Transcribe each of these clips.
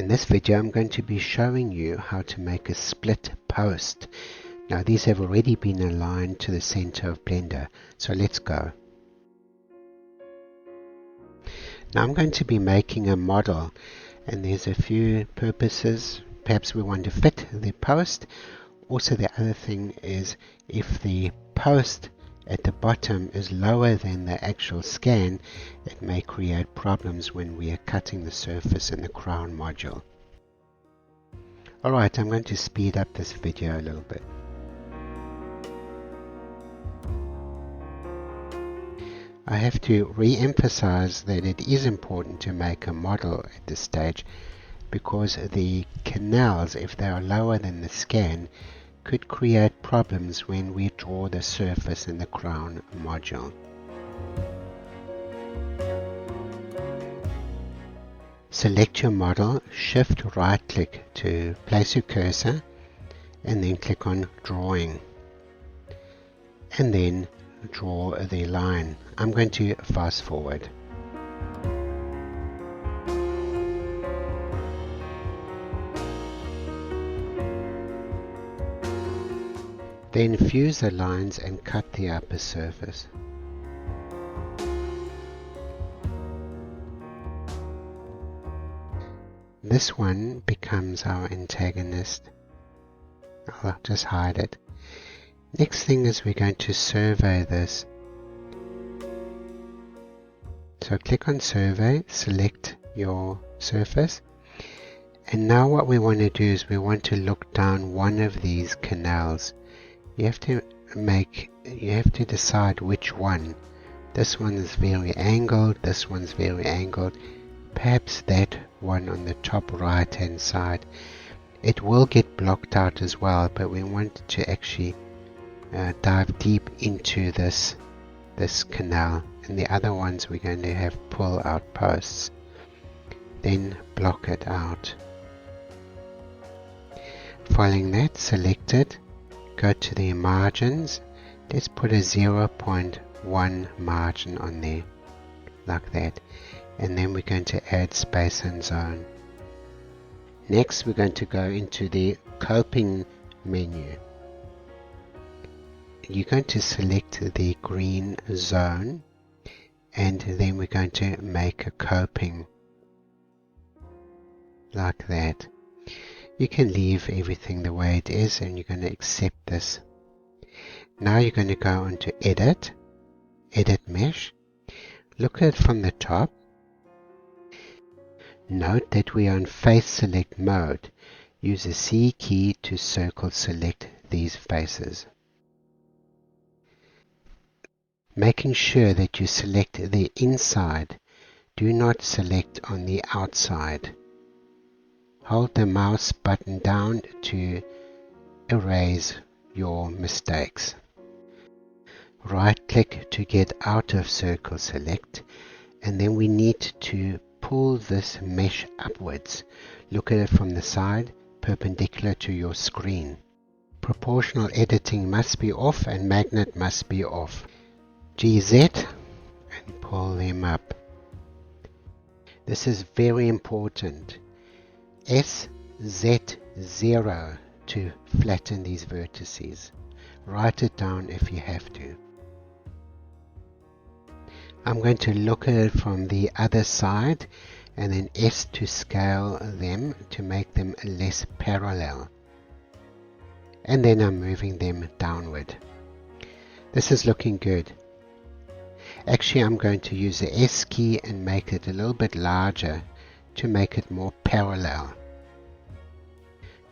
In this video I'm going to be showing you how to make a split post. Now these have already been aligned to the center of Blender, so let's go. Now I'm going to be making a model, and there's a few purposes. Perhaps we want to fit the post. Also, the other thing is, if the post at the bottom is lower than the actual scan, it may create problems when we are cutting the surface in the crown module. Alright, I'm going to speed up this video a little bit. I have to re-emphasize that it is important to make a model at this stage, because the canals, if they are lower than the scan, could create problems when we draw the surface in the crown module. Select your model, shift right click to place your cursor, and then click on drawing, and then draw the line. I'm going to fast forward. Then fuse the lines and cut the upper surface. This one becomes our antagonist. I'll just hide it. Next thing is we're going to survey this. So click on survey, select your surface, and now what we want to do is we want to look down one of these canals. You have to decide which one. This one is very angled, this one's very angled. Perhaps that one on the top right hand side. It will get blocked out as well, but we want to actually dive deep into this canal, and the other ones we're going to have pull out posts. Then block it out. Following that, select it. Go to the margins. Let's put a 0.1 margin on there, like that. And then we're going to add space and zone. Next, we're going to go into the coping menu. You're going to select the green zone, and then we're going to make a coping, like that. You can leave everything the way it is, and you're going to accept this. Now you're going to go into Edit, Edit Mesh. Look at it from the top. Note that we are in Face Select mode. Use the C key to circle select these faces. Making sure that you select the inside. Do not select on the outside. Hold the mouse button down to erase your mistakes. Right click to get out of circle select, and then we need to pull this mesh upwards. Look at it from the side, perpendicular to your screen. Proportional editing must be off and magnet must be off. GZ and pull them up. This is very important. SZ0 to flatten these vertices. Write it down if you have to. I'm going to look at it from the other side, and then S to scale them to make them less parallel. And then I'm moving them downward. This is looking good. Actually, I'm going to use the S key and make it a little bit larger to make it more parallel.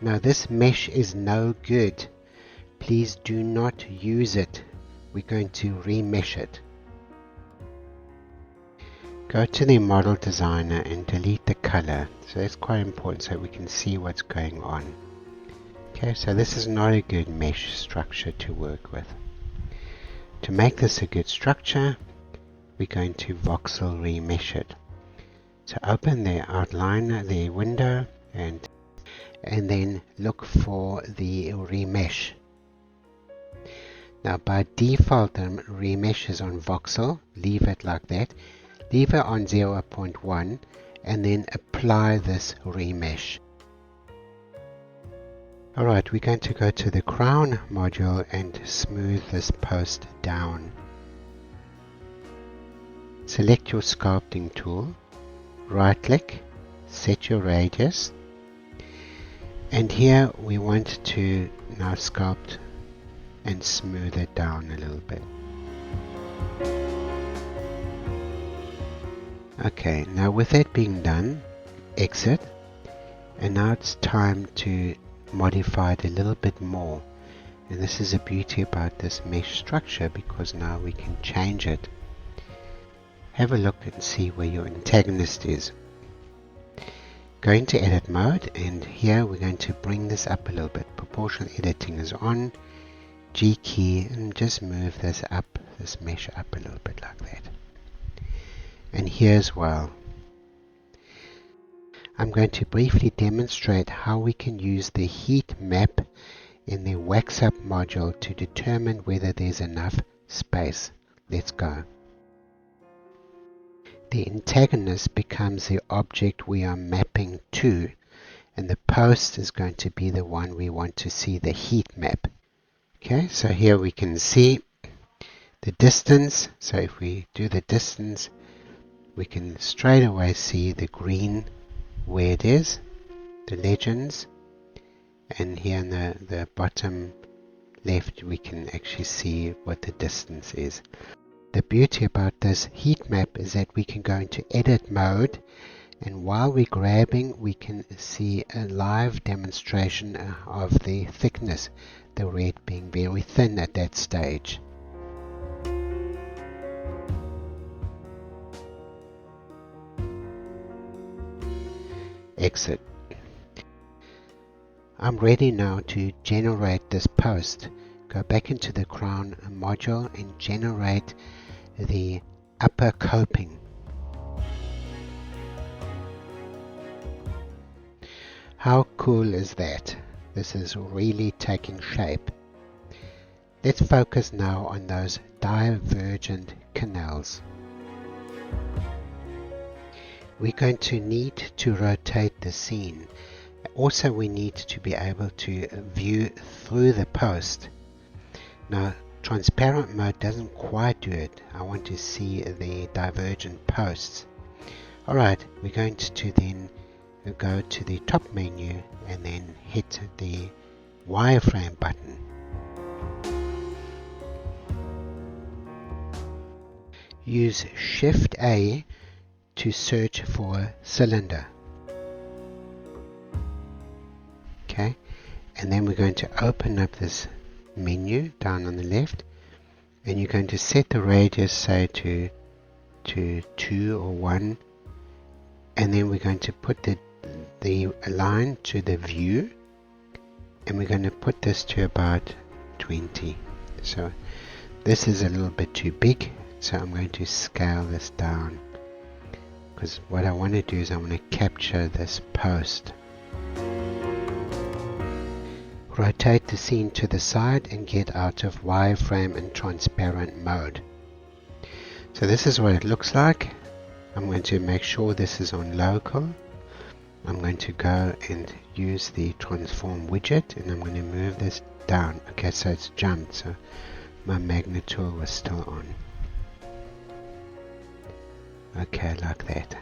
Now this mesh is no good. Please do not use it. We're going to remesh it. Go to the model designer and delete the color. So it's quite important so we can see what's going on. Okay, so this is not a good mesh structure to work with. To make this a good structure, we're going to voxel remesh it. So open the outliner, the window, and then look for the remesh. Now by default the remesh is on voxel. Leave it like that. Leave it on 0.1 and then apply this remesh. Alright, we're going to go to the crown module and smooth this post down. Select your sculpting tool, right click, set your radius, and here we want to now sculpt and smooth it down a little bit. Okay, now with that being done, exit, and now it's time to modify it a little bit more. And this is the beauty about this mesh structure, because now we can change it. Have a look and see where your antagonist is. Go into edit mode, and here we're going to bring this up a little bit. Proportional editing is on, G key, and just move this up, this mesh up a little bit like that. And here as well. I'm going to briefly demonstrate how we can use the heat map in the wax up module to determine whether there's enough space. Let's go. The antagonist becomes the object we are mapping to, and the post is going to be the one we want to see the heat map. Okay, so here we can see the distance. So if we do the distance, we can straight away see the green where it is, the legends, and here in the bottom left we can actually see what the distance is. The beauty about this heat map is that we can go into edit mode, and while we're grabbing we can see a live demonstration of the thickness, the red being very thin at that stage. Exit. I'm ready now to generate this post. Go back into the crown module and generate the upper coping. How cool is that? This is really taking shape. Let's focus now on those divergent canals. We're going to need to rotate the scene. Also, we need to be able to view through the post. Now, transparent mode doesn't quite do it. I want to see the divergent posts. Alright, we're going to then go to the top menu and then hit the wireframe button. Use Shift A to search for a cylinder. Okay, and then we're going to open up this menu down on the left, and you're going to set the radius, say to 2 or 1, and then we're going to put the line to the view, and we're going to put this to about 20. So this is a little bit too big, so I'm going to scale this down, because what I want to do is I want to capture this post. Rotate the scene to the side and get out of wireframe and transparent mode. So this is what it looks like. I'm going to make sure this is on local. I'm going to go and use the transform widget, and I'm going to move this down. Okay, so it's jumped, so my magnet tool was still on. Okay, like that.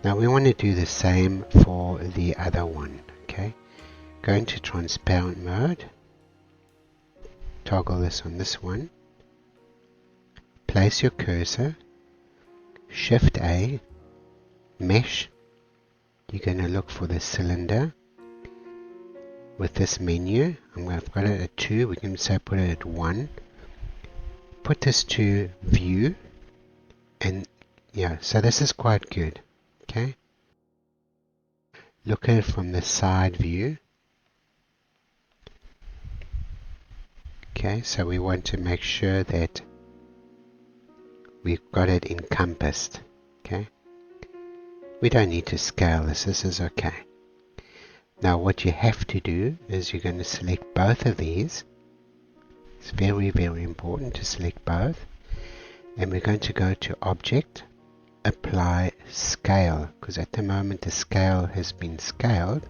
Now we want to do the same for the other one. Okay, go into transparent mode, toggle this on this one, place your cursor, Shift A, mesh. You're going to look for the cylinder with this menu. I've got it at 2, we can say put it at 1. Put this to view, and yeah, so this is quite good. Okay, look at it from the side view. Okay, so we want to make sure that we've got it encompassed. Okay, we don't need to scale this, this is okay. Now what you have to do is you're going to select both of these. It's very, very important to select both. And we're going to go to Object, apply scale, because at the moment the scale has been scaled.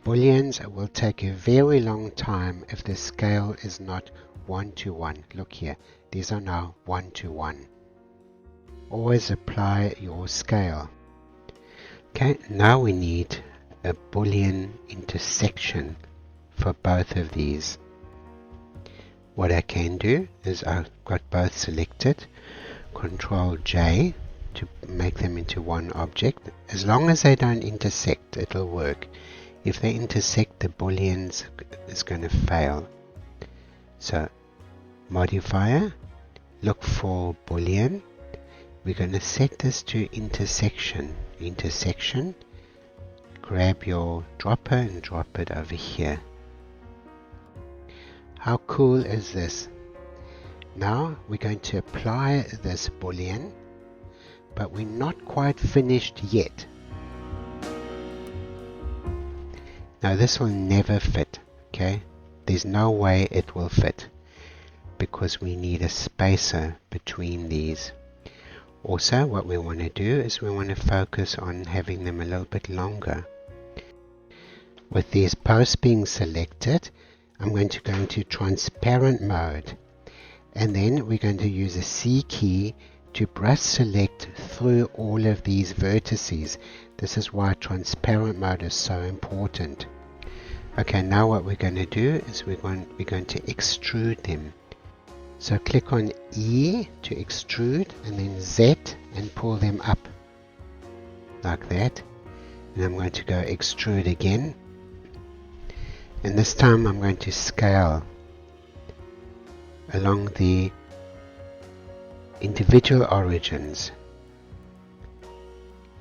Booleans will take a very long time if the scale is not 1 to 1. Look here, these are now 1 to 1. Always apply your scale. Okay, now we need a Boolean intersection for both of these. What I can do is I've got both selected, Control J to make them into one object. As long as they don't intersect, it'll work. If they intersect, the Boolean is going to fail. So, modifier, look for Boolean. We're going to set this to intersection. Intersection, grab your dropper and drop it over here. How cool is this? Now we're going to apply this Boolean, but we're not quite finished yet. Now this will never fit, okay? There's no way it will fit because we need a spacer between these. Also, what we want to do is we want to focus on having them a little bit longer. With these posts being selected, I'm going to go into transparent mode, and then we're going to use a C key to brush select through all of these vertices. This is why transparent mode is so important. Okay, now what we're going to do is we're going to extrude them. So click on E to extrude, and then Z and pull them up like that. And I'm going to go extrude again. And this time I'm going to scale along the individual origins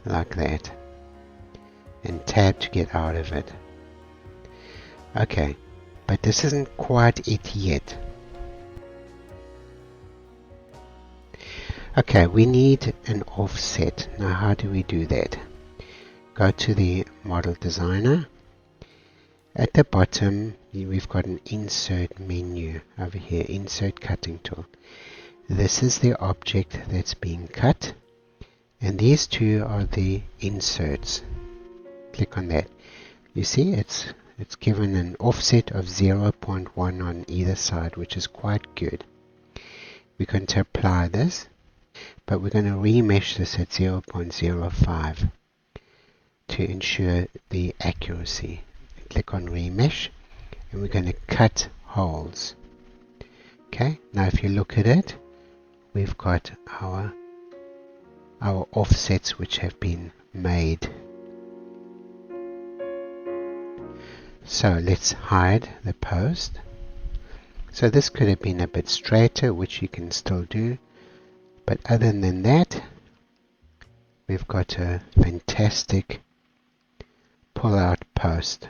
like that, and tab to get out of it. Okay, but this isn't quite it yet. Okay, we need an offset. Now how do we do that? Go to the model designer. At the bottom we've got an insert menu over here, insert cutting tool. This is the object that's being cut, and these two are the inserts. Click on that. You see it's given an offset of 0.1 on either side, which is quite good. We're going to apply this, but we're going to remesh this at 0.05 to ensure the accuracy. Click on remesh, and we're going to cut holes. Okay, now if you look at it, we've got our offsets which have been made. So let's hide the post. So this could have been a bit straighter, which you can still do, but other than that, we've got a fantastic pull-out post.